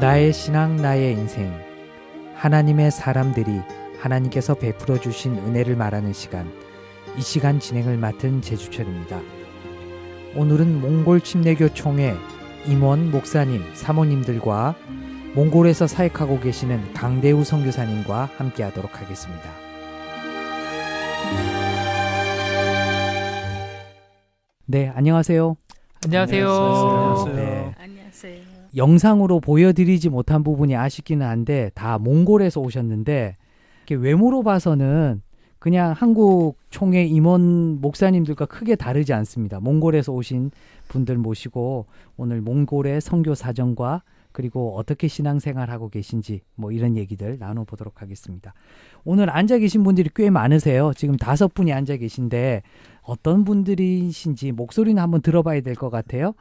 나의 신앙, 나의 인생. 하나님의 사람들이 하나님께서 베풀어 주신 은혜를 말하는 시간. 이 시간 진행을 맡은 제주철입니다. 오늘은 몽골 침례교 총회 임원 목사님, 사모님들과 몽골에서 사역하고 계시는 강대우 선교사님과 함께 하도록 하겠습니다. 네, 안녕하세요. 안녕하세요. 안녕하세요. 네. 안녕하세요. 영상으로 보여드리지 못한 부분이 아쉽기는 한데 다 몽골에서 오셨는데 이렇게 외모로 봐서는 그냥 한국 총회 임원 목사님들과 크게 다르지 않습니다. 몽골에서 오신 분들 모시고 오늘 몽골의 선교 사정과 그리고 어떻게 신앙생활하고 계신지 뭐 이런 얘기들 나눠보도록 하겠습니다. 오늘 앉아 계신 분들이 꽤 많으세요. 지금 5분이 앉아 계신데 어떤 분들이신지 목소리는 한번 들어봐야 될 것 같아요.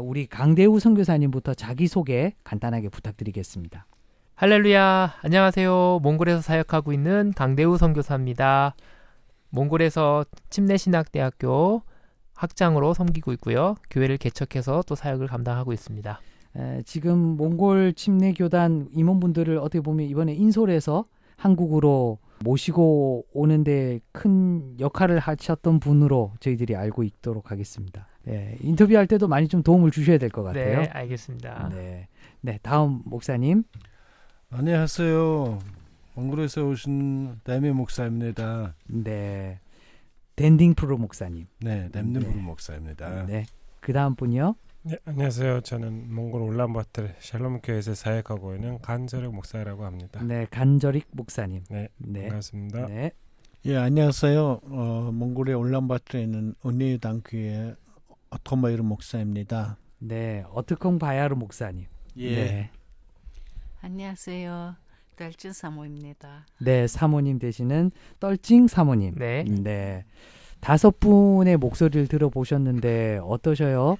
우리 강대우 선교사님부터 자기소개 간단하게 부탁드리겠습니다. 할렐루야. 안녕하세요. 몽골에서 사역하고 있는 강대우 선교사입니다. 몽골에서 침례신학대학교 학장으로 섬기고 있고요. 교회를 개척해서 또 사역을 감당하고 있습니다. 지금 몽골 침례교단 임원분들을 어떻게 보면 이번에 인솔해서 한국으로 모시고 오는데 큰 역할을 하셨던 분으로 저희들이 알고 있도록 하겠습니다. 인터뷰할 때도 많이 좀 도움을 주셔야 될 것 같아요. 네, 알겠습니다. 네, 다음 목사님. 안녕하세요. 몽골에서 오신 담임 목사입니다. 네, 댄딩프로 목사님. 네, 담임부로 목사입니다. 네, 그 다음 분이요. 네, 안녕하세요. 저는 몽골 울란바토르 샬롬 교회에서 사역하고 있는 간저릭 목사라고 합니다. 네, 간저릭 목사님. 네, 반갑습니다. 네, 예, 안녕하세요. 몽골의 울란바토르에 있는 은혜당교회 어토마이르 목사입니다. 네, 어트콩 바야르 목사님. 예. 네. 안녕하세요. 달진 사모입니다. 네, 사모님 되시는 떨징 사모님. 네. 네. 5분의 목소리를 들어보셨는데 어떠셔요?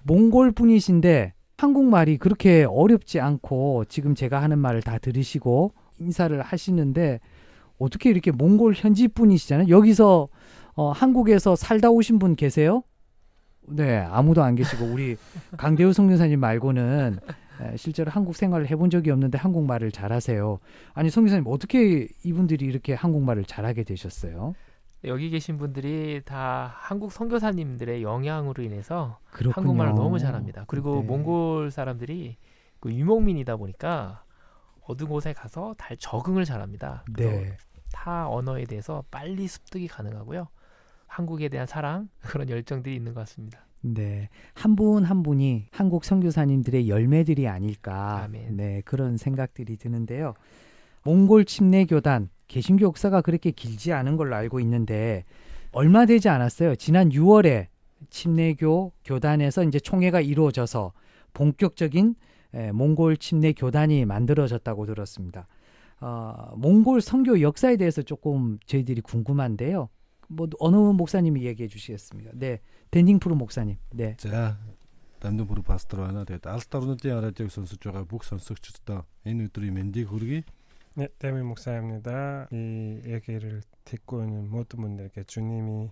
몽골 분이신데 한국말이 그렇게 어렵지 않고 지금 제가 하는 말을 다 들으시고 인사를 하시는데 어떻게 이렇게 몽골 현지 분이시잖아요. 여기서 한국에서 살다 오신 분 계세요? 네, 아무도 안 계시고 우리 강대우 선교사님 말고는 실제로 한국 생활을 해본 적이 없는데 한국말을 잘하세요. 아니 선교사님 어떻게 이분들이 이렇게 한국말을 잘하게 되셨어요? 여기 계신 분들이 다 한국 선교사님들의 영향으로 인해서 그렇군요. 한국말을 너무 잘합니다. 그리고 네. 몽골 사람들이 그 유목민이다 보니까 어느 곳에 가서 다 적응을 잘합니다. 그래서 네. 타 언어에 대해서 빨리 습득이 가능하고요. 한국에 대한 사랑, 그런 열정들이 있는 것 같습니다. 네, 한 분 한 분이 한국 선교사님들의 열매들이 아닐까. 아멘. 네, 그런 생각들이 드는데요. 몽골 침례교단 개신교 역사가 그렇게 길지 않은 걸로 알고 있는데 얼마 되지 않았어요. 지난 6월에 침례교 교단에서 이제 총회가 이루어져서 본격적인 몽골 침례교단이 만들어졌다고 들었습니다. 몽골 선교 역사에 대해서 조금 저희들이 궁금한데요. 뭐 어느 목사님이 얘기해 주시겠습니까? 네, 댄딩프로 목사님. 네. За, 담임부로 пастор байна. Тэгээд алс орнуудын радиог сонсож байгаа бүх сонсогчдод энэ өдрийн мэндийг хүргэе. 네, 담임 목사입니다. 이 얘기를 듣고 있는 모든 분들께 주님이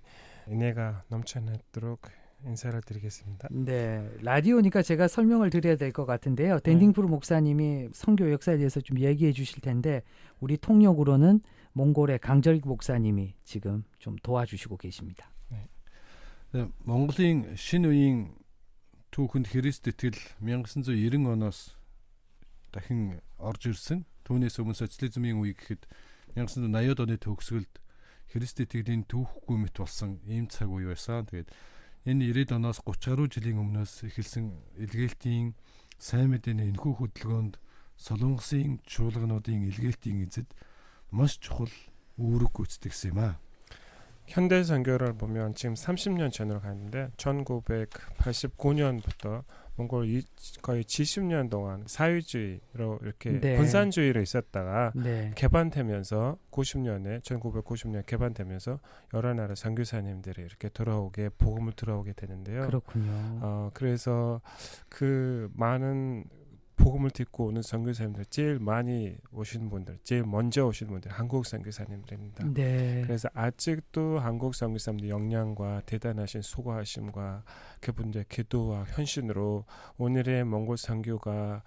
은혜가 넘쳐나도록 인사를 드리겠습니다. 네, 라디오니까 제가 설명을 드려야 될 것 같은데요. 댄딩프로 목사님이 선교 역사에 대해서 좀 얘기해 주실 텐데 우리 통역으로는 몽골의 강저릭 목사님이 지금 좀 도와주시고 계십니다. Монголын шинэ үеийн түүхэнд Христ итгэл 1990 оноос дахин орж ирсэн. Түүнээс өмнө социализмын үе гэхэд 1980-ад оны төгсгөлд Христ итгэлийн түүхгүй мэт болсон ийм цаг үе байсан. Тэгээд энэ 90-ад оноос 30 гаруй жилийн өмнөөс эхэлсэн илгээлтийн сайн мэдээний энэхүү хөдөлгөөнд Солонгосын чуулгануудын илгээлтийн эзэд маш чухал үүрэг гүйцэтгэсэн юм аа. 현대 선교를 보면 지금 30년 전으로 가는데 1989년부터 몽골 거의 70년 동안 사회주의로 이렇게 네. 분산주의로 있었다가 네. 개반되면서 1990년 개반되면서 여러 나라 선교사님들이 이렇게 복음을 들어오게 되는데요. 그렇군요. 그래서 그 많은 복음을 듣고 오는 선교사님들 제일 많이 오시는 분들, 제일 먼저 오시는 분들 한국 선교사님들입니다. 네. 그래서 아직도 한국 선교사님들 역량과 대단하신 수고하심과 그분들의 기도와 헌신으로 오늘의 몽골 선교가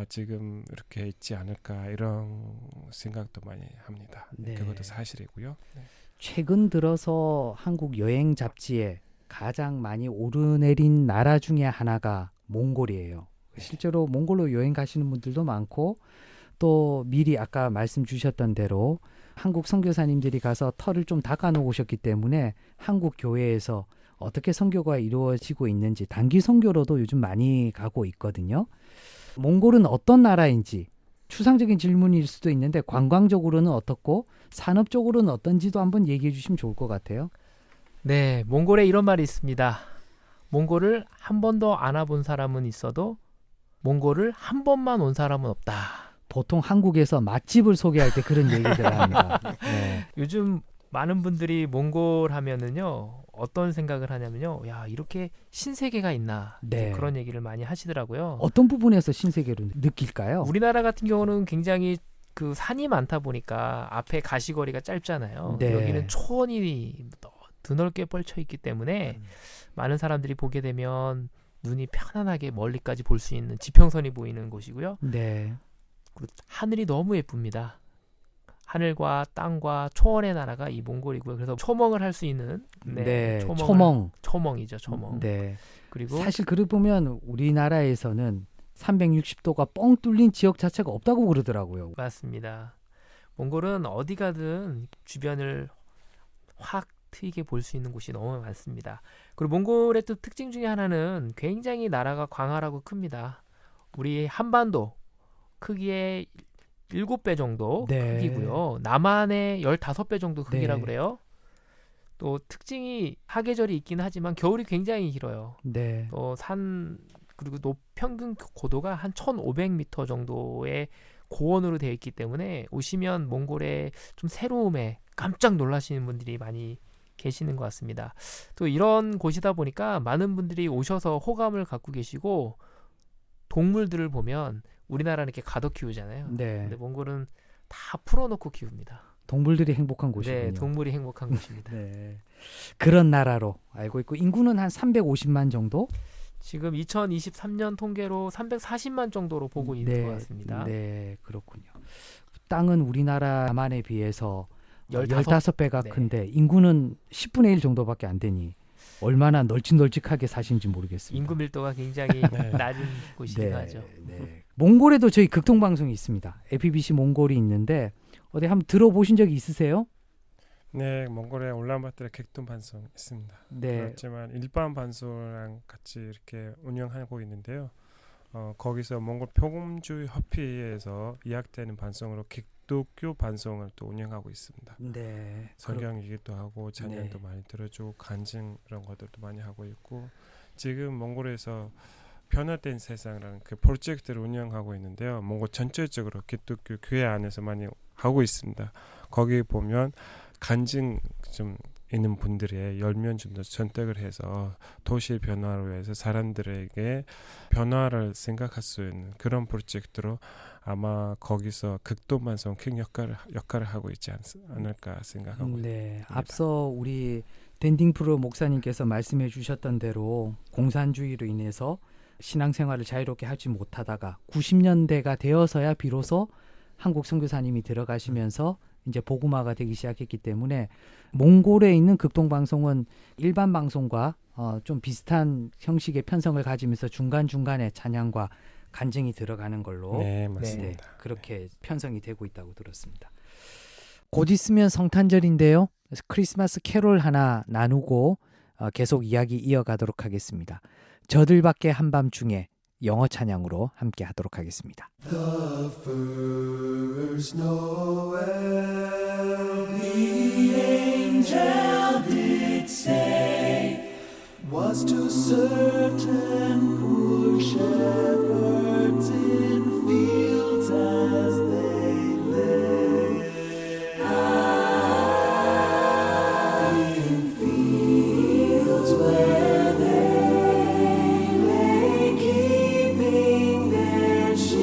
지금 이렇게 있지 않을까 이런 생각도 많이 합니다. 네. 그것도 사실이고요. 네. 최근 들어서 한국 여행 잡지에 가장 많이 오르내린 나라 중에 하나가 몽골이에요. 실제로 몽골로 여행 가시는 분들도 많고 또 미리 아까 말씀 주셨던 대로 한국 선교사님들이 가서 털을 좀 닦아놓으셨기 때문에 한국 교회에서 어떻게 선교가 이루어지고 있는지 단기 선교로도 요즘 많이 가고 있거든요. 몽골은 어떤 나라인지 추상적인 질문일 수도 있는데 관광적으로는 어떻고 산업적으로는 어떤지도 한번 얘기해 주시면 좋을 것 같아요. 네, 몽골에 이런 말이 있습니다. 몽골을 한 번도 안 와본 사람은 있어도 몽골을 한 번만 온 사람은 없다. 보통 한국에서 맛집을 소개할 때 그런 얘기들을 합니다. 네. 요즘 많은 분들이 몽골 하면은요 어떤 생각을 하냐면요, 야 이렇게 신세계가 있나 이제 네. 그런 얘기를 많이 하시더라고요. 어떤 부분에서 신세계로 느낄까요? 우리나라 같은 경우는 굉장히 그 산이 많다 보니까 앞에 가시거리가 짧잖아요. 네. 여기는 초원이 드넓게 펼쳐 있기 때문에 많은 사람들이 보게 되면 눈이 편안하게 멀리까지 볼 수 있는 지평선이 보이는 곳이고요. 네. 그리고 하늘이 너무 예쁩니다. 하늘과 땅과 초원의 나라가 이 몽골이고요. 그래서 초멍을 할 수 있는 네. 초멍. 초멍. 초멍이죠, 초멍. 네. 그리고 사실 그러고 보면 우리나라에서는 360도가 뻥 뚫린 지역 자체가 없다고 그러더라고요. 맞습니다. 몽골은 어디 가든 주변을 확 트이게 볼 수 있는 곳이 너무 많습니다. 그리고 몽골의 또 특징 중에 하나는 굉장히 나라가 광활하고 큽니다. 우리 한반도 크기의 7배 정도 네. 크기고요. 남한의 15배 정도 크기라고 네. 그래요. 또 특징이 사계절이 있긴 하지만 겨울이 굉장히 길어요. 네. 또 산 그리고 평균 고도가 한 1,500m 정도의 고원으로 되어 있기 때문에 오시면 몽골의 좀 새로움에 깜짝 놀라시는 분들이 많이 계시는 것 같습니다. 또 이런 곳이다 보니까 많은 분들이 오셔서 호감을 갖고 계시고 동물들을 보면 우리나라는 이렇게 가둬 키우잖아요. 네. 근데 몽골은 다 풀어놓고 키웁니다. 동물들이 행복한 곳이군요. 네, 동물이 행복한 곳입니다. 네. 그런 나라로 알고 있고 인구는 한 350만 정도? 지금 2023년 통계로 340만 정도로 보고 있는 것 같습니다. 네, 그렇군요. 땅은 우리나라만에 비해서 15 15배가 큰데 인구는 10분의 1 정도밖에 안 되니 얼마나 널찍널찍하게 사시는지 모르겠습니다. 인구 밀도가 굉장히 낮은 곳이긴 네, 하죠. 네. 몽골에도 저희 극동 방송이 있습니다. FBC 몽골이 있는데 어디 한번 들어보신 적이 있으세요? 네, 몽골에 울란바토르 객동 방송 있습니다. 네. 그렇지만 일반 방송랑 같이 이렇게 운영하고 있는데요. 거기서 몽골 표금주의 협회에서 예약되는 방송으로 기독교 방송을 또 운영하고 있습니다. 네. 성경 얘기도 하고 찬양도 네. 많이 들어주고 간증 이런 것들도 많이 하고 있고 지금 몽골에서 변화된 세상이라는 그 프로젝트를 운영하고 있는데요. 몽골 전체적으로 기독교 교회 안에서 많이 하고 있습니다. 거기 보면 간증 좀 있는 분들의 10명 정도 선택을 해서 도시의 변화를 위해서 사람들에게 변화를 생각할 수 있는 그런 프로젝트로 아마 거기서 극동방송 큰 역할을 하고 있지 않을까 생각하고 있습니다. 네. 앞서 우리 댄딩 프로 목사님께서 말씀해 주셨던 대로 공산주의로 인해서 신앙생활을 자유롭게 하지 못하다가 90년대가 되어서야 비로소 한국 선교사님이 들어가시면서 이제 복음화가 되기 시작했기 때문에 몽골에 있는 극동방송은 일반 방송과 좀 비슷한 형식의 편성을 가지면서 중간중간에 찬양과 간증이 들어가는 걸로 네, 맞습니다. 그렇게 편성이 되고 있다고 들었습니다. 곧 있으면 성탄절인데요. 그래서 크리스마스 캐롤 하나 나누고 계속 이야기 이어가도록 하겠습니다. 저들밖에 한밤중에 영어 찬양으로 함께 하도록 하겠습니다. The first Noel, the angel did say, was to certain poor shepherds in fields as they lay. In fields where they lay, keeping their sheep.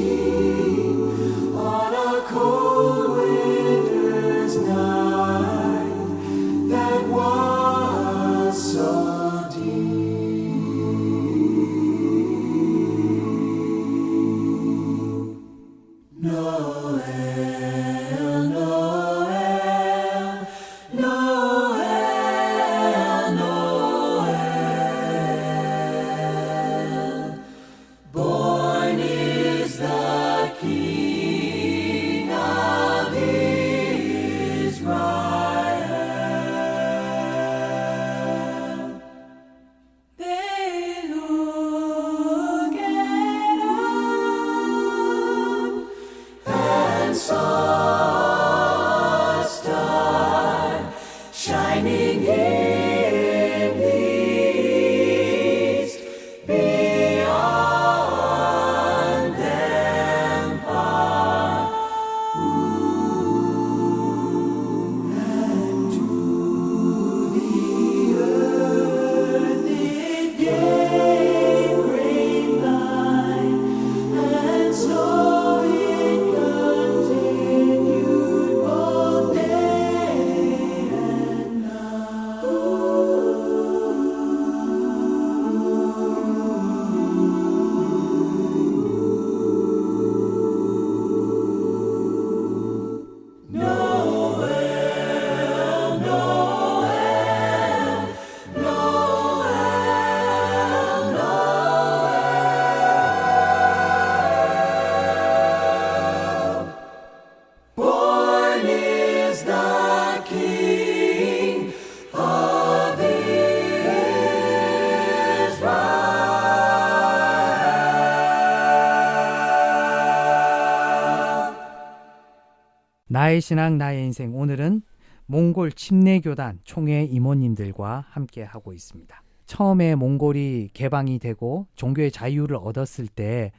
나의 신앙 나의 인생, 오늘은 몽골 침례교단 총회 임원님들과 함께 하고 있습니다. 처음에 몽골이 개방이 되고 종교의 자유를 얻었을 때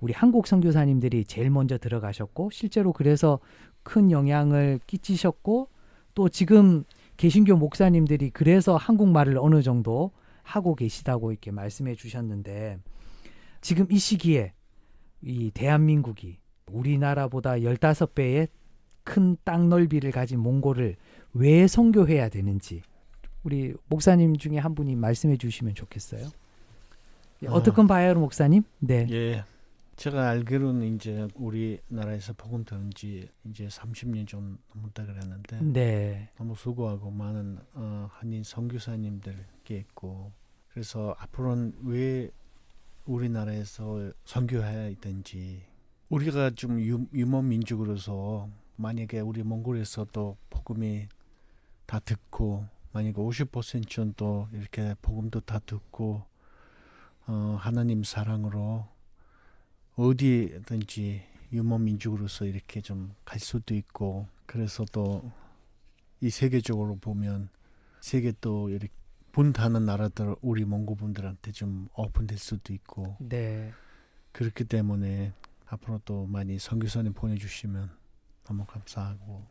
우리 한국 선교사님들이 제일 먼저 들어가셨고 실제로 그래서 큰 영향을 끼치셨고 또 지금 개신교 목사님들이 그래서 한국말을 어느 정도 하고 계시다고 이렇게 말씀해 주셨는데 지금 이 시기에 이 대한민국이 우리나라보다 15배의 큰 땅 넓이를 가진 몽골을 왜 선교해야 되는지 우리 목사님 중에 한 분이 말씀해 주시면 좋겠어요. 어떻게 봐요, 목사님? 네. 예. 제가 알기로는 이제 우리나라에서 복음 들은 지 이제 30년 좀 넘었다 그랬는데 네. 너무 수고하고 많은 한인 선교사님들께 있고 그래서 앞으로는 왜 우리나라에서 선교해야 되는지 우리가 좀 유목 민족으로서 만약에 우리 몽골에서도 복음이 다 듣고 만약에 50%는 또 이렇게 복음도 다 듣고 하나님 사랑으로 어디든지 유목 민족으로서 이렇게 좀 갈 수도 있고 그래서 또 이 세계적으로 보면 세계 또 이렇게 분다는 나라들 우리 몽고 분들한테 좀 오픈될 수도 있고 네. 그렇기 때문에 앞으로 또 많이 선교사님 보내주시면 너무 감사하고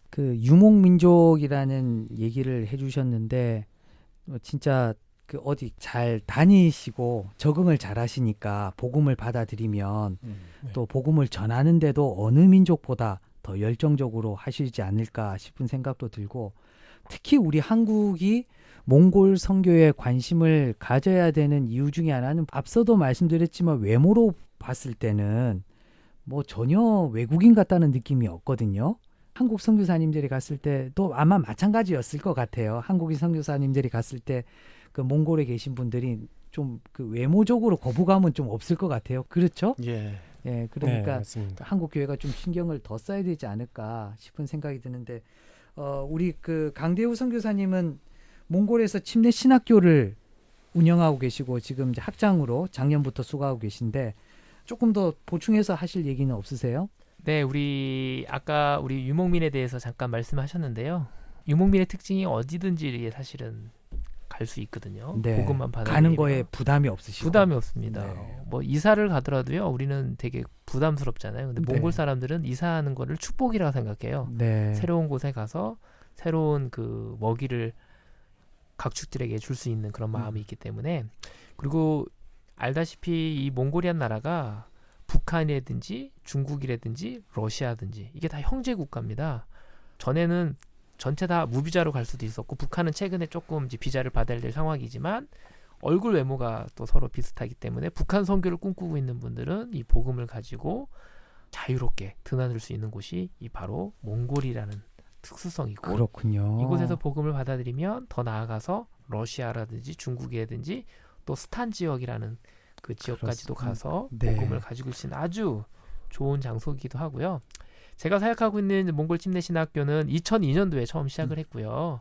그 유목민족이라는 얘기를 해주셨는데 진짜 그 어디 잘 다니시고 적응을 잘 하시니까 복음을 받아들이면 네. 또 복음을 전하는데도 어느 민족보다 더 열정적으로 하시지 않을까 싶은 생각도 들고 특히 우리 한국이 몽골 선교에 관심을 가져야 되는 이유 중에 하나는 앞서도 말씀드렸지만 외모로 봤을 때는 뭐 전혀 외국인 같다는 느낌이 없거든요. 한국 선교사님들이 갔을 때도 아마 마찬가지였을 것 같아요. 한국인 선교사님들이 갔을 때 그 몽골에 계신 분들이 좀 그 외모적으로 거부감은 좀 없을 것 같아요. 그렇죠? 예. 예, 네, 그러니까 맞습니다. 한국 교회가 좀 신경을 더 써야 되지 않을까 싶은 생각이 드는데 우리 그 강대우 선교사님은 몽골에서 침례 신학교를 운영하고 계시고 지금 이제 학장으로 작년부터 수고하고 계신데 조금 더 보충해서 하실 얘기는 없으세요? 네, 아까 우리 유목민에 대해서 잠깐 말씀하셨는데요. 유목민의 특징이 어디든지 사실은 갈 수 있거든요. 네. 복음만 받아 가는 거에 부담이 없으시고. 부담이 없습니다. 네. 뭐 이사를 가더라도요. 우리는 되게 부담스럽잖아요. 근데 네. 몽골 사람들은 이사하는 거를 축복이라고 생각해요. 네. 새로운 곳에 가서 새로운 그 먹이를 각축들에게 줄 수 있는 그런 마음이 있기 때문에 그리고 알다시피 이 몽골이란 나라가 북한이라든지 중국이라든지 러시아든지 이게 다 형제 국가입니다. 전에는 전체 다 무비자로 갈 수도 있었고 북한은 최근에 조금 이제 비자를 받아야 될 상황이지만 얼굴 외모가 또 서로 비슷하기 때문에 북한 선교를 꿈꾸고 있는 분들은 이 복음을 가지고 자유롭게 드나들 수 있는 곳이 이 바로 몽골이라는 특수성이고 그렇군요. 이곳에서 복음을 받아들이면 더 나아가서 러시아라든지 중국이라든지 또 스탄 지역이라는 그 지역까지도 그렇습니다. 가서 네. 복음을 가지고 있는 아주 좋은 장소이기도 하고요. 제가 사역하고 있는 몽골 침례 신학교는 2002년도에 처음 시작을 했고요.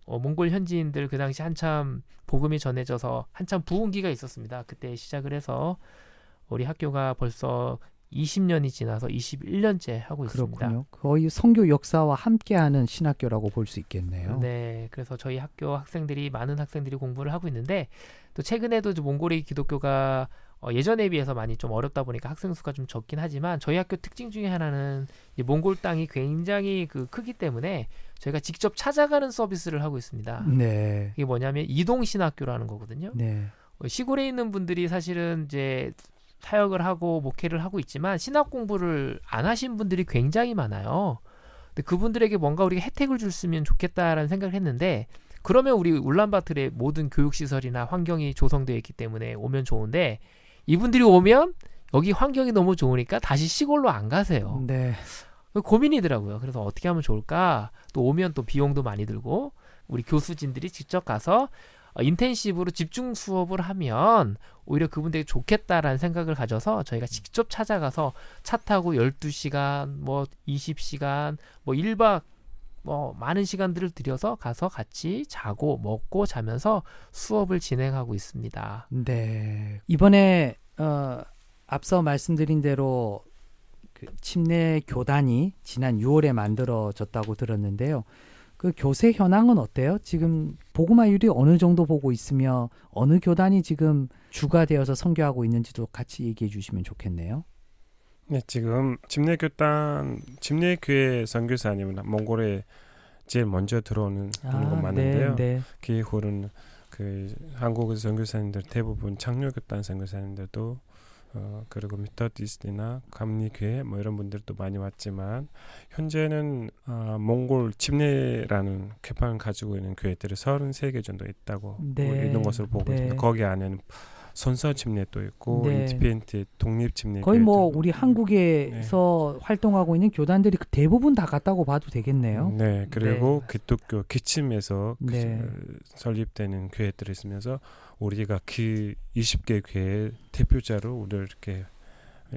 몽골 현지인들 그 당시 한참 복음이 전해져서 한참 부흥기가 있었습니다. 그때 시작을 해서 우리 학교가 벌써 20년이 지나서 21년째 하고 있습니다. 그렇군요. 거의 선교 역사와 함께하는 신학교라고 볼 수 있겠네요. 네, 그래서 저희 학교 많은 학생들이 공부를 하고 있는데 또 최근에도 몽골의 기독교가 예전에 비해서 많이 좀 어렵다 보니까 학생 수가 좀 적긴 하지만 저희 학교 특징 중에 하나는 이 몽골 땅이 굉장히 크기 때문에 저희가 직접 찾아가는 서비스를 하고 있습니다. 네. 이게 뭐냐면 이동 신학교라는 거거든요. 네. 시골에 있는 분들이 사실은 이제 사역을 하고 목회를 하고 있지만 신학 공부를 안 하신 분들이 굉장히 많아요. 근데 그분들에게 뭔가 우리가 혜택을 줬으면 좋겠다라는 생각을 했는데 그러면 우리 울란바토르의 모든 교육시설이나 환경이 조성되어 있기 때문에 오면 좋은데 이분들이 오면 여기 환경이 너무 좋으니까 다시 시골로 안 가세요. 네. 고민이더라고요. 그래서 어떻게 하면 좋을까? 또 오면 또 비용도 많이 들고 우리 교수진들이 직접 가서 인텐시브로 집중 수업을 하면 오히려 그분들에게 좋겠다라는 생각을 가져서 저희가 직접 찾아가서 차 타고 12시간, 뭐 20시간, 뭐 1박 많은 시간들을 들여서 가서 같이 자고 먹고 자면서 수업을 진행하고 있습니다. 네. 이번에 앞서 말씀드린 대로 그 침례 교단이 지난 6월에 만들어졌다고 들었는데요. 그 교세 현황은 어때요? 지금 복음화율이 어느 정도 보고 있으며 어느 교단이 지금 주가 되어서 선교하고 있는지도 같이 얘기해 주시면 좋겠네요. 네, 지금 침례교회 선교사님은 몽골에 제일 먼저 들어오는 경우가 많은데요. 네. 그 이후로는 그 한국의 선교사님들 대부분 창녀교단 선교사님들도 그리고 미터디스트나 감리교회 뭐 이런 분들도 많이 왔지만 현재는 몽골 침례라는 개판을 가지고 있는 교회들이 33개 정도 있다고 네. 있는 것으로 보고 네. 있습니다. 거기 안에는 선서 침례도 있고 네. 인디펜트 독립 침례 거의 뭐 교회도 우리 한국에서 활동하고 있는 교단들이 대부분 다 같다고 봐도 되겠네요. 네, 그리고 네. 기독교 기침에서 네. 설립되는 교회들이 있으면서 우리가 그 20개 교회의 대표자로 우리를 이렇게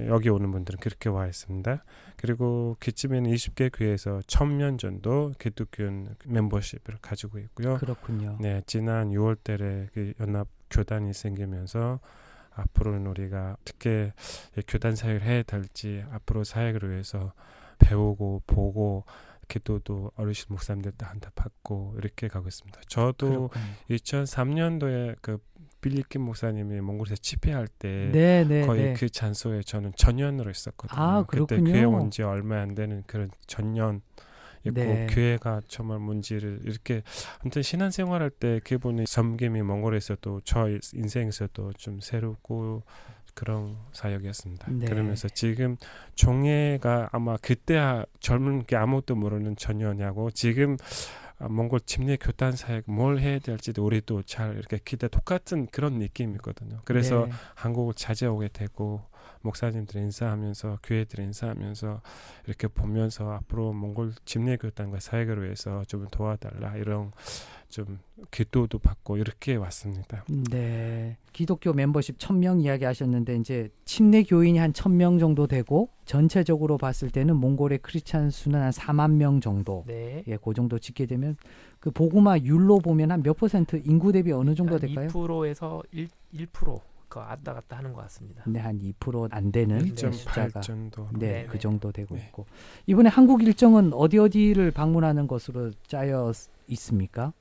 여기 오는 분들은 그렇게 와 있습니다. 그리고 기침에는 20개 교회에서 1000명 정도 기독교 멤버십을 가지고 있고요. 그렇군요. 네, 지난 6월달에 그 연합 교단이 생기면서 앞으로는 우리가 어떻게 교단 사역을 해야 될지 앞으로 사역을 위해서 배우고 보고 기도도 어르신 목사님들도 한다 받고 이렇게 가고 있습니다. 저도 그렇군요. 2003년도에 그 빌리킴 목사님이 몽골에서 집회할 때 네. 거의 그 장소에 저는 전년으로 있었거든요. 아, 그때 그렇군요. 교회 온 지 얼마 안 되는 그런 전년 있고 네. 교회가 정말 뭔지를 이렇게 아무튼 신앙생활할 때 그분이 섬김이 몽골에서도 저 인생에서도 좀 새롭고 그런 사역이었습니다. 네. 그러면서 지금 종회가 아마 그때 젊은 게 아무것도 모르는 전혀냐고 지금 몽골 침례 교단 사역 뭘 해야 될지도 우리도 잘 이렇게 똑같은 그런 느낌이거든요. 그래서 네. 한국을 찾아오게 되고 목사님들 인사하면서 교회들 인사하면서 이렇게 보면서 앞으로 몽골 침례 교단과 사역을 위해서 좀 도와달라 이런 좀 기도도 받고 이렇게 왔습니다. 네. 기독교 멤버십 1000명 이야기 하셨는데 이제 침례 교인이 한 1000명 정도 되고 전체적으로 봤을 때는 몽골의 크리스찬 수는 한 4만 명 정도. 네. 예, 그 정도 짓게 되면 그 복음화율로 보면 한 몇 퍼센트 인구 대비 어느 정도 될까요? 2%에서 1% 그 왔다 갔다 하는 것 같습니다. 네, 한 2% 안 되는 네. 1.8 숫자가 정도. 네, 네, 그 네. 정도 되고 네. 있고 이번에 한국 일정은 어디를 방문하는 것으로 짜여 있습니까?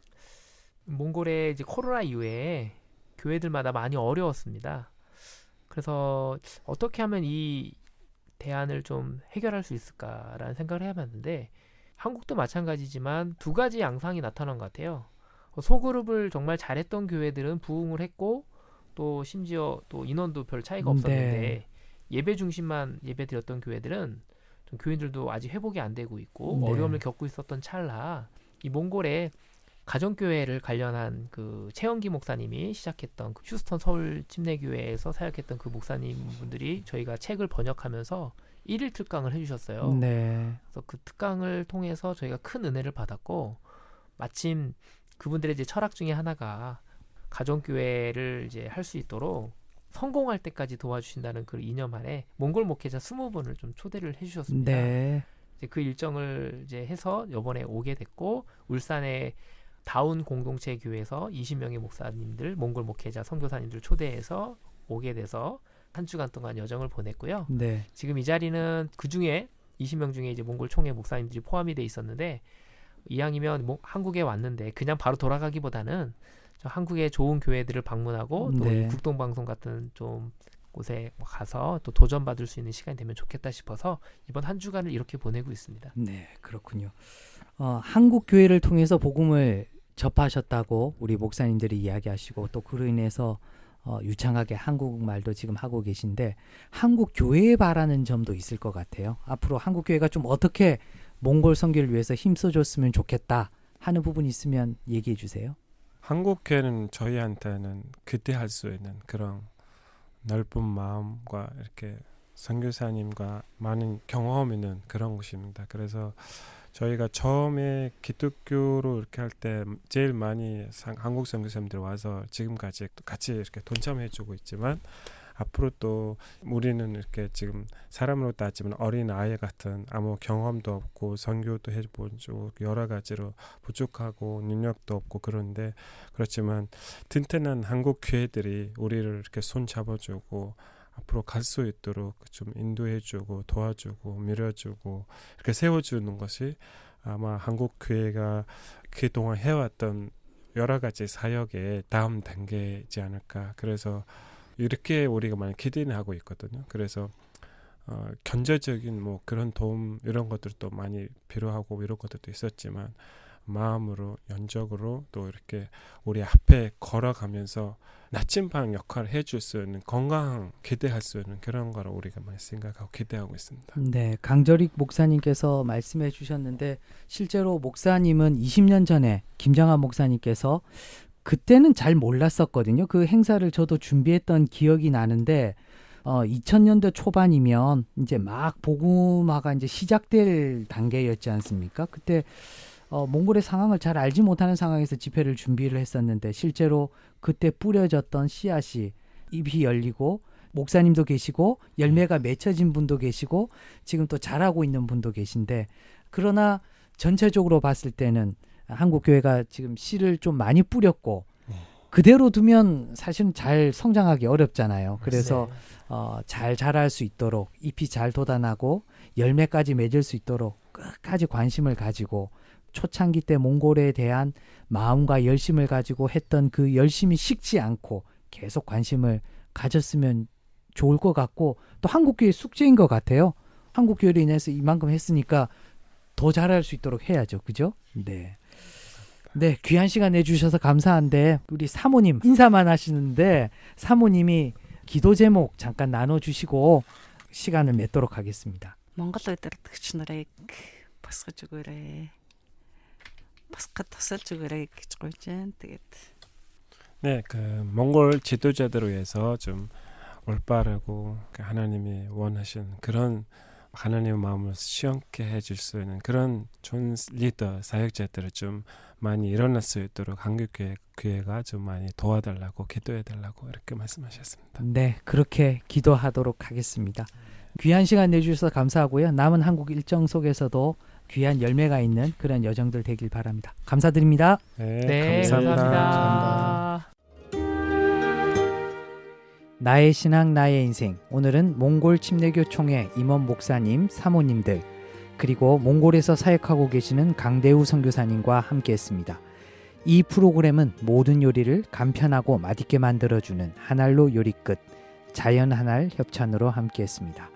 몽골의 이제 코로나 이후에 교회들마다 많이 어려웠습니다. 그래서 어떻게 하면 이 대안을 좀 해결할 수 있을까라는 생각을 해봤는데 한국도 마찬가지지만 두 가지 양상이 나타난 것 같아요. 소그룹을 정말 잘했던 교회들은 부흥을 했고 또 심지어 또 인원도 별 차이가 없었는데 네. 예배 중심만 예배 드렸던 교회들은 좀 교인들도 아직 회복이 안 되고 있고 네. 어려움을 겪고 있었던 찰나 이 몽골에 가정교회를 관련한 그 최영기 목사님이 시작했던 그 휴스턴 서울 침례교회에서 사역했던 그 목사님 분들이 저희가 책을 번역하면서 1일 특강을 해주셨어요. 네. 그래서 그 특강을 통해서 저희가 큰 은혜를 받았고 마침 그분들의 이제 철학 중에 하나가 가정교회를 이제 할 수 있도록 성공할 때까지 도와주신다는 그 이념 아래 몽골 목회자 20분을 좀 초대를 해주셨습니다. 네. 이제 그 일정을 이제 해서 이번에 오게 됐고 울산의 다운 공동체 교회에서 20명의 목사님들, 몽골 목회자, 선교사님들 초대해서 오게 돼서 한 주간 동안 여정을 보냈고요. 네. 지금 이 자리는 그 중에 20명 중에 이제 몽골 총회 목사님들이 포함이 돼 있었는데 이왕이면 한국에 왔는데 그냥 바로 돌아가기보다는 저 한국의 좋은 교회들을 방문하고 또 네. 이 국동방송 같은 좀 곳에 가서 또 도전받을 수 있는 시간이 되면 좋겠다 싶어서 이번 한 주간을 이렇게 보내고 있습니다. 네, 그렇군요. 한국 교회를 통해서 복음을 접하셨다고 우리 목사님들이 이야기하시고 또 그로 인해서 유창하게 한국말도 지금 하고 계신데 한국 교회에 바라는 점도 있을 것 같아요. 앞으로 한국 교회가 좀 어떻게 몽골 선교를 위해서 힘써줬으면 좋겠다 하는 부분이 있으면 얘기해 주세요. 한국 교회는 저희한테는 기대할 수 있는 그런 넓은 마음과 이렇게 선교사님과 많은 경험 있는 그런 곳입니다. 그래서 저희가 처음에 기독교로 이렇게 할 때 제일 많이 한국 선교사님들 와서 지금까지 같이 이렇게 동참해주고 있지만 앞으로 또 우리는 이렇게 지금 사람으로 따지면 어린 아이 같은 아무 경험도 없고 선교도 해본 적 여러 가지로 부족하고 능력도 없고 그런데 그렇지만 튼튼한 한국 교회들이 우리를 이렇게 손 잡아주고 앞으로 갈 수 있도록 좀 인도해주고 도와주고 밀어주고 이렇게 세워주는 것이 아마 한국 교회가 그동안 해왔던 여러 가지 사역의 다음 단계이지 않을까. 그래서 이렇게 우리가 많이 기대는 하고 있거든요. 그래서 경제적인 뭐 그런 도움 이런 것들도 많이 필요하고 이런 것들도 있었지만 마음으로 연적으로 또 이렇게 우리 앞에 걸어가면서 나침반 역할을 해줄 수 있는 건강한 기대할 수 있는 그런 거를 우리가 많이 생각하고 기대하고 있습니다. 네, 강절익 목사님께서 말씀해 주셨는데 실제로 목사님은 20년 전에 김정한 목사님께서 그때는 잘 몰랐었거든요. 그 행사를 저도 준비했던 기억이 나는데 2000년대 초반이면 이제 막 복음화가 이제 시작될 단계였지 않습니까? 그때 몽골의 상황을 잘 알지 못하는 상황에서 집회를 준비를 했었는데 실제로 그때 뿌려졌던 씨앗이 잎이 열리고 목사님도 계시고 열매가 맺혀진 분도 계시고 지금 또 자라고 있는 분도 계신데 그러나 전체적으로 봤을 때는 한국 교회가 지금 씨를 좀 많이 뿌렸고 그대로 두면 사실은 잘 성장하기 어렵잖아요. 그래서 잘 자랄 수 있도록 잎이 잘 돋아나고 열매까지 맺을 수 있도록 끝까지 관심을 가지고 초창기 때 몽골에 대한 마음과 열심을 가지고 했던 그 열심이 식지 않고 계속 관심을 가졌으면 좋을 것 같고 또 한국교회 숙제인 것 같아요. 한국교회로 인해서 이만큼 했으니까 더 잘할 수 있도록 해야죠. 그죠? 네. 네, 귀한 시간 내주셔서 감사한데 우리 사모님 인사만 하시는데 사모님이 기도 제목 잠깐 나눠주시고 시간을 맺도록 하겠습니다. Монгол удирдагч нарыг босгож өгөөрэй. Босгоход тусалж өгөөрэй гэж гуйж байна. Тэгээд 네, 그 몽골 지도자들을 위해서 좀 올바르고 하나님이 원하신 그런 하나님의 마음을 시원케 해줄 수 있는 그런 좋은 리더 사역자들을 좀 많이 일어날 수 있도록 한국교회가 좀 많이 도와달라고 기도해달라고 이렇게 말씀하셨습니다. 네, 그렇게 기도하도록 하겠습니다. 귀한 시간 내주셔서 감사하고요. 남은 한국 일정 속에서도 귀한 열매가 있는 그런 여정들 되길 바랍니다. 감사드립니다. 네, 감사합니다. 나의 신앙 나의 인생, 오늘은 몽골 침례교 총회 임원 목사님, 사모님들 그리고 몽골에서 사역하고 계시는 강대우 선교사님과 함께했습니다. 이 프로그램은 모든 요리를 간편하고 맛있게 만들어주는 한알로 요리 끝 자연 한알 협찬으로 함께했습니다.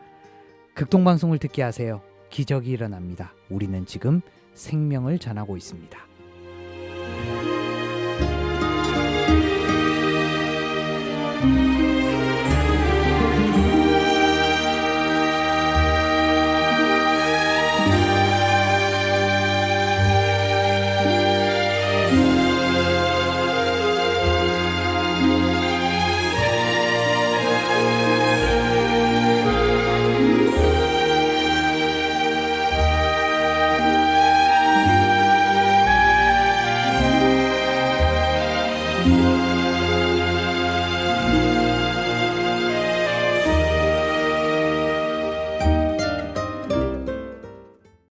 극동방송을 듣게 하세요. 기적이 일어납니다. 우리는 지금 생명을 전하고 있습니다.